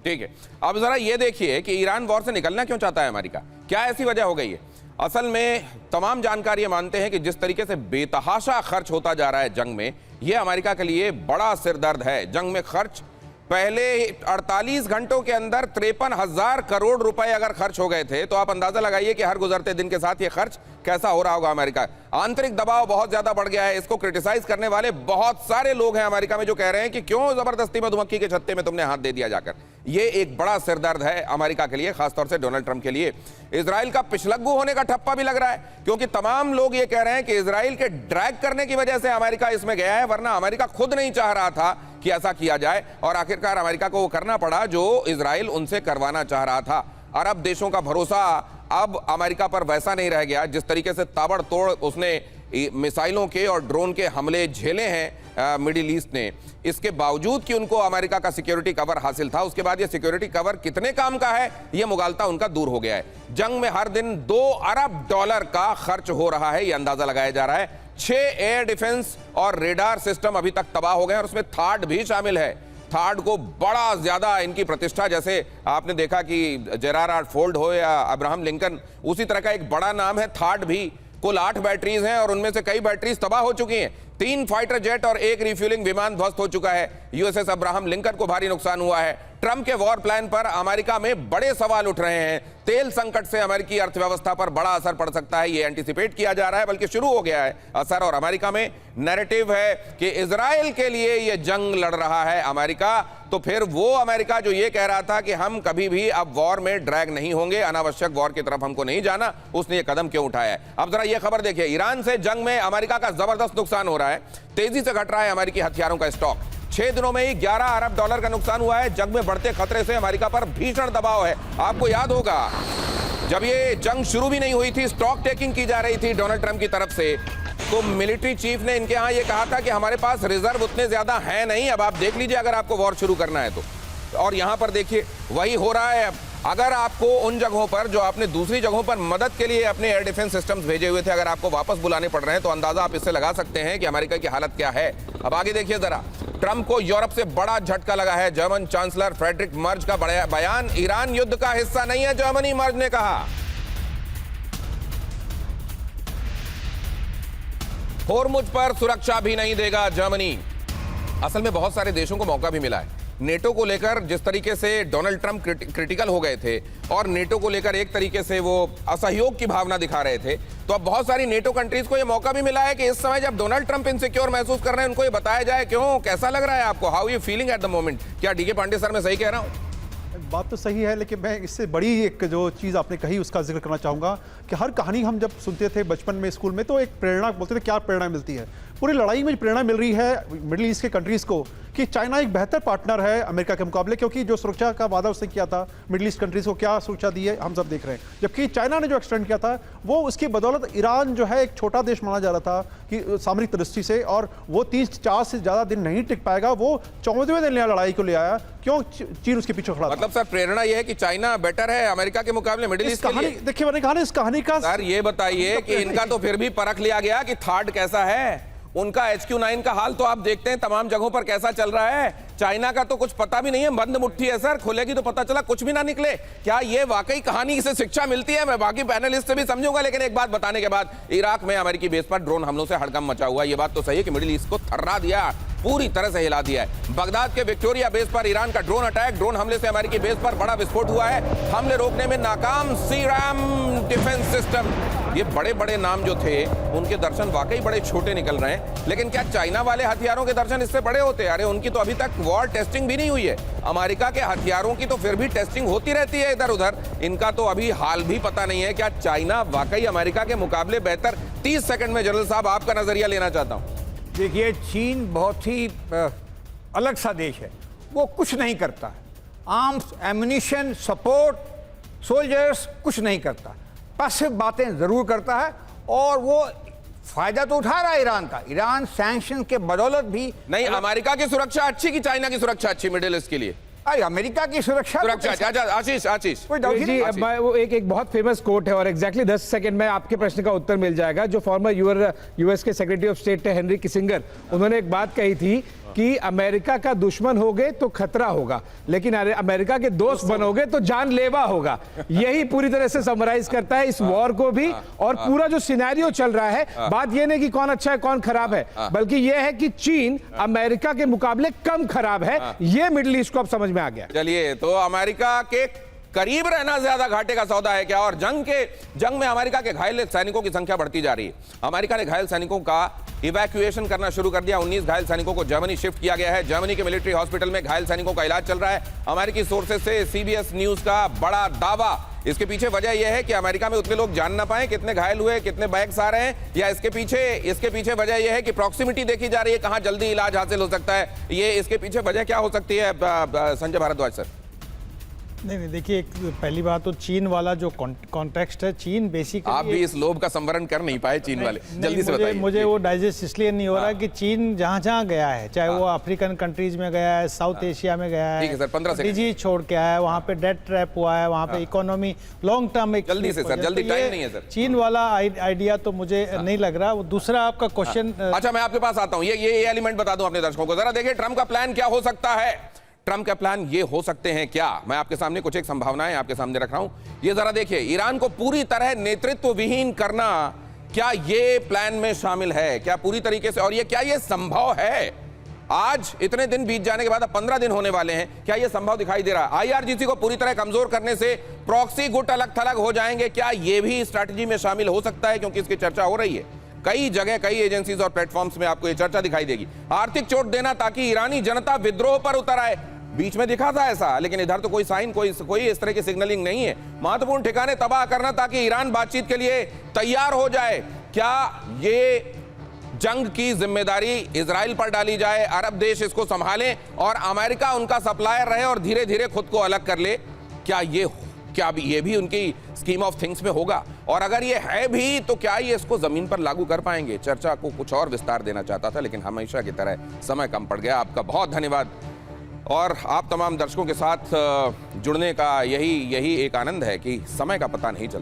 ठीक है, अब जरा ये देखिए कि ईरान वॉर से निकलना क्यों चाहता है अमेरिका, क्या ऐसी वजह हो गई है। असल में तमाम जानकारी मानते हैं कि जिस तरीके से बेतहाशा खर्च होता जा रहा है जंग में, यह अमेरिका के लिए बड़ा सिरदर्द है। जंग में खर्च पहले 48 घंटों के अंदर 53,000 करोड़ रुपए अगर खर्च हो गए थे, तो आप अंदाजा लगाइए कि हर गुजरते दिन के साथ ये खर्च कैसा हो रहा होगा अमेरिका। आंतरिक दबाव बहुत ज्यादा बढ़ गया है। इसको क्रिटिसाइज करने वाले बहुत सारे लोग हैं अमेरिका में जो कह रहे हैं कि क्यों जबरदस्ती मधुमक्खी के छत्ते में तुमने हाथ दे दिया जाकर। ये एक बड़ा सिरदर्द है अमेरिका के लिए, खासतौर से डोनाल्ड ट्रंप के लिए। इजराइल का पिछलग्गू होने का ठप्पा भी लग रहा है, क्योंकि तमाम लोग ये कह रहे हैं कि इजराइल के ड्रैग करने की वजह से अमेरिका इसमें गया है, वरना अमेरिका खुद नहीं चाह रहा था कि ऐसा किया जाए, और आखिरकार अमेरिका को वो करना पड़ा जो इजराइल उनसे करवाना चाह रहा था। अरब देशों का भरोसा अब अमेरिका पर वैसा नहीं रह गया। जिस तरीके से ताबड़तोड़ उसने मिसाइलों के और ड्रोन के हमले झेले हैं मिडिल ईस्ट ने, इसके बावजूद कि उनको अमेरिका का सिक्योरिटी कवर हासिल था, उसके बाद ये सिक्योरिटी कवर कितने काम का है, ये मुगालता उनका दूर हो गया है। जंग में हर दिन $2 अरब का खर्च हो रहा है, ये अंदाजा लगाया जा रहा है। 6 एयर डिफेंस और रेडार सिस्टम अभी तक तबाह हो गए, और उसमें थार्ड भी शामिल है। थार्ड को बड़ा ज्यादा इनकी प्रतिष्ठा, जैसे आपने देखा कि जेरार्ड फोर्ड हो या अब्राहम लिंकन, उसी तरह का एक बड़ा नाम है थार्ड भी। कुल 8 बैटरीज हैं और उनमें से कई बैटरीज तबाह हो चुकी हैं। 3 फाइटर जेट और 1 रिफ्यूलिंग विमान ध्वस्त हो चुका है। यूएसएस अब्राहम लिंकन को भारी नुकसान हुआ है। ट्रंप के वॉर प्लान पर अमेरिका में बड़े सवाल उठ रहे हैं। तेल संकट से अमेरिकी अर्थव्यवस्था पर बड़ा असर पड़ सकता है, ये एंटिसिपेट किया जा रहा है, बल्कि शुरू हो गया है असर। और अमेरिका में नैरेटिव है कि इजराइल के लिए ये जंग लड़ रहा है अमेरिका, तो फिर वो अमेरिका जो ये कह रहा था कि हम कभी भी अब वॉर में ड्रैग नहीं होंगे, अनावश्यक वॉर की तरफ हमको नहीं जाना, उसने ये कदम क्यों उठाया है। अब जरा ये खबर देखिए, ईरान से जंग में अमेरिका का जबरदस्त नुकसान हो रहा है। तेजी से घट रहा है अमेरिकी हथियारों का स्टॉक। 6 दिनों में ही $11 अरब का नुकसान हुआ है। जंग में बढ़ते खतरे से अमेरिका पर भीषण दबाव है। आपको याद होगा जब ये जंग शुरू भी नहीं हुई थी, स्टॉक टेकिंग की जा रही थी डोनाल्ड ट्रंप की तरफ से, तो मिलिट्री चीफ ने इनके यहाँ ये कहा था कि हमारे पास रिजर्व उतने ज्यादा हैं नहीं, अब आप देख लीजिए अगर आपको वॉर शुरू करना है तो। और यहां पर देखिए वही हो रहा है। अगर आपको उन जगहों पर जो आपने दूसरी जगहों पर मदद के लिए अपने एयर डिफेंस सिस्टम्स भेजे हुए थे, अगर आपको वापस बुलाने पड़ रहे हैं, तो अंदाजा आप इससे लगा सकते हैं कि अमेरिका की हालत क्या है। अब आगे देखिए जरा, ट्रंप को यूरोप से बड़ा झटका लगा है। जर्मन चांसलर फ्रेडरिक मर्ज का बड़ा बयान, ईरान युद्ध का हिस्सा नहीं है, जर्मनी, मर्ज ने कहा। होर्मुज पर सुरक्षा भी नहीं देगा जर्मनी। असल में बहुत सारे देशों को मौका भी मिला है। नेटो को लेकर जिस तरीके से डोनाल्ड ट्रंप क्रिटिकल हो गए थे और नेटो को लेकर एक तरीके से वो असहयोग की भावना दिखा रहे थे, तो अब बहुत सारी नेटो कंट्रीज को ये मौका भी मिला है कि इस समय जब डोनाल्ड ट्रंप इनसिक्योर महसूस कर रहे हैं, उनको ये बताया जाए क्यों, कैसा लग रहा है आपको, how you feeling at the moment. क्या डीके पांडे सर मैं सही कह रहा हूँ? बात तो सही है, लेकिन मैं इससे बड़ी एक जो चीज़ आपने कही उसका जिक्र करना चाहूँगा कि हर कहानी हम जब सुनते थे बचपन में स्कूल में, तो एक प्रेरणा बोलते थे, क्या प्रेरणा मिलती है। पूरी लड़ाई में प्रेरणा मिल रही है मिडिल ईस्ट के कंट्रीज़ को कि चाइना एक बेहतर पार्टनर है अमेरिका के मुकाबले, क्योंकि जो सुरक्षा का वादा उसने किया था मिडिल ईस्ट कंट्रीज़ को, क्या सुरक्षा दी है हम सब देख रहे हैं। जबकि चाइना ने जो एक्सटेंड किया था वो उसकी बदौलत ईरान जो है एक छोटा देश माना जा रहा था कि सामरिक दृष्टि से, और वो 30-40 से ज़्यादा दिन नहीं टिक पाएगा, वो 14वें दिन लड़ाई को ले आया। क्यों? चीन उसके पीछे खड़ा। मतलब सर प्रेरणा यह है कि चाइना बेटर है अमेरिका के मुकाबले मिडिल ईस्ट के लिए। देखिए मैंने कहा ना, इस कहानी का सर ये बताइए कि इनका तो फिर भी परख लिया गया कि थार्ड कैसा है। उनका HQ-9 का हाल तो आप देखते हैं तमाम जगहों पर कैसा चल रहा है। चाइना का तो कुछ पता भी नहीं है, बंद मुट्ठी है सर, खुलेगी तो पता चला कुछ भी ना निकले। क्या ये वाकई कहानी से शिक्षा मिलती है? मैं बाकी पैनलिस्ट से भी समझूंगा, लेकिन एक बात बताने के बाद, इराक में अमेरिकी बेस पर ड्रोन हमलों से हड़कंप मचा हुआ। ये बात तो सही है कि मिडिल ईस्ट को थर्रा दिया, पूरी तरह से हिला दिया है। बगदाद के विक्टोरिया बेस पर ईरान का ड्रोन अटैक, ड्रोन हमले से अमेरिकी बेस पर बड़ा विस्फोट हुआ है। हमले रोकने में नाकाम सीराम डिफेंस सिस्टम। ये बड़े बड़े नाम जो थे उनके दर्शन वाकई बड़े छोटे निकल रहे हैं। लेकिन क्या चाइना वाले हथियारों के दर्शन इससे बड़े होते हैं? अरे उनकी तो अभी तक वॉर टेस्टिंग भी नहीं हुई है। अमेरिका के हथियारों की तो फिर भी टेस्टिंग होती रहती है इधर उधर, इनका तो अभी हाल भी पता नहीं है। क्या चाइना वाकई अमेरिका के मुकाबले बेहतर? 30 सेकंड में जनरल साहब आपका नजरिया लेना चाहता हूं। देखिए, चीन बहुत ही अलग सा देश है, वो कुछ नहीं करता, आर्म्स, एम्युनिशन, सपोर्ट, सोल्जर्स कुछ नहीं करता, पैसिव बातें जरूर करता है, और वो फायदा तो उठा रहा है ईरान का। ईरान सैंक्शन के बदौलत भी नहीं, अमेरिका की सुरक्षा अच्छी कि चाइना की सुरक्षा अच्छी मिडिल ईस्ट के लिए? अरे अमेरिका की सुरक्षा आशीष जी, वो एक बहुत फेमस कोट है और एग्जैक्टली 10 सेकंड में आपके प्रश्न का उत्तर मिल जाएगा। जो फॉर्मर यूएस के सेक्रेटरी ऑफ स्टेट थे हेनरी किसिंगर, उन्होंने एक बात कही थी कि अमेरिका का दुश्मन होगे तो खतरा होगा, लेकिन अमेरिका के दोस्त बनोगे तो जानलेवा होगा। यही पूरी तरह से समराइज करता है इस वॉर को भी, और पूरा जो सिनेरियो चल रहा है। बात यह नहीं कि कौन अच्छा है कौन खराब है, बल्कि यह है कि चीन अमेरिका के मुकाबले कम खराब है। यह मिडिल ईस्ट को अब समझ में आ गया। चलिए, तो अमेरिका के करीब रहना ज्यादा घाटे का सौदा है क्या? और जंग में अमेरिका के घायल सैनिकों की संख्या बढ़ती जा रही है। अमेरिका ने घायल सैनिकों का इवैक्यूएशन करना शुरू कर दिया। 19 घायल सैनिकों को जर्मनी शिफ्ट किया गया है। जर्मनी के मिलिट्री हॉस्पिटल में घायल सैनिकों का इलाज चल रहा है। अमेरिकी सोर्सेज से सीबीएस न्यूज का बड़ा दावा। इसके पीछे वजह यह है कि अमेरिका में उतने लोग जान ना पाए कितने घायल हुए, कितने बैग्स आ रहे हैं, या इसके पीछे वजह यह है कि प्रॉक्सिमिटी देखी जा रही है, कहां जल्दी इलाज हासिल हो सकता है। ये इसके पीछे वजह क्या हो सकती है संजय भारद्वाज सर? नहीं, देखिए, एक पहली बात तो चीन वाला जो कॉन्टेक्स्ट है, चीन बेसिकली आप भी इस लोभ का संवरण कर नहीं पाए चीन वाले, जल्दी से बताइए। मुझे वो डाइजेस्ट इसलिए नहीं हो रहा कि चीन जहाँ जहाँ गया है, चाहे वो अफ्रीकन कंट्रीज में गया है, साउथ एशिया में गया है, ठीक है सर, 15 सेकंड डिजी छोड़ के आया है, वहाँ पे डेट ट्रैप हुआ है, वहाँ पे इकोनॉमी लॉन्ग टर्म में जल्दी से सर, जल्दी, टाइम नहीं है सर। चीन वाला आइडिया तो मुझे नहीं लग रहा। वो दूसरा आपका क्वेश्चन, अच्छा, मैं आपके पास आता हूं। ये एलिमेंट बता दूं अपने दर्शकों को। जरा देखिए, ट्रंप का प्लान क्या हो सकता है। ट्रंप का प्लान ये हो सकते हैं क्या? मैं आपके सामने कुछ एक संभावनाएं आपके सामने रख रहा हूं। ये जरा देखिए, ईरान को पूरी तरह नेतृत्व विहीन करना, क्या ये प्लान में शामिल है? क्या पूरी तरीके से, और ये क्या ये संभव है? आज इतने दिन बीत जाने के बाद, अब 15 दिन होने वाले हैं, क्या ये संभव दिखाई दे रहा है? आईआरजीसी को पूरी तरह कमजोर करने से प्रॉक्सी गुट अलग थलग हो जाएंगे, क्या ये भी स्ट्रैटेजी में शामिल हो सकता है? क्योंकि इसकी चर्चा हो रही है कई जगह, कई एजेंसीज और प्लेटफॉर्म्स में आपको ये चर्चा दिखाई देगी। आर्थिक चोट देना ताकि ईरानी जनता विद्रोह पर उतर आए। बीच में दिखा था ऐसा, लेकिन इधर तो कोई साइन, कोई इस तरह की सिग्नलिंग नहीं है। महत्वपूर्ण ठिकाने तबाह करना ताकि ईरान बातचीत के लिए तैयार हो जाए। क्या ये जंग की जिम्मेदारी इजराइल पर डाली जाए, अरब देश इसको संभालें और अमेरिका उनका सप्लायर रहे और धीरे धीरे खुद को अलग कर ले? क्या ये भी उनकी स्कीम ऑफ थिंग्स में होगा? और अगर ये है भी तो क्या ये इसको जमीन पर लागू कर पाएंगे? चर्चा को कुछ और विस्तार देना चाहता था, लेकिन हमेशा की तरह समय कम पड़ गया। आपका बहुत धन्यवाद। और आप तमाम दर्शकों के साथ जुड़ने का यही एक आनंद है कि समय का पता नहीं चलता।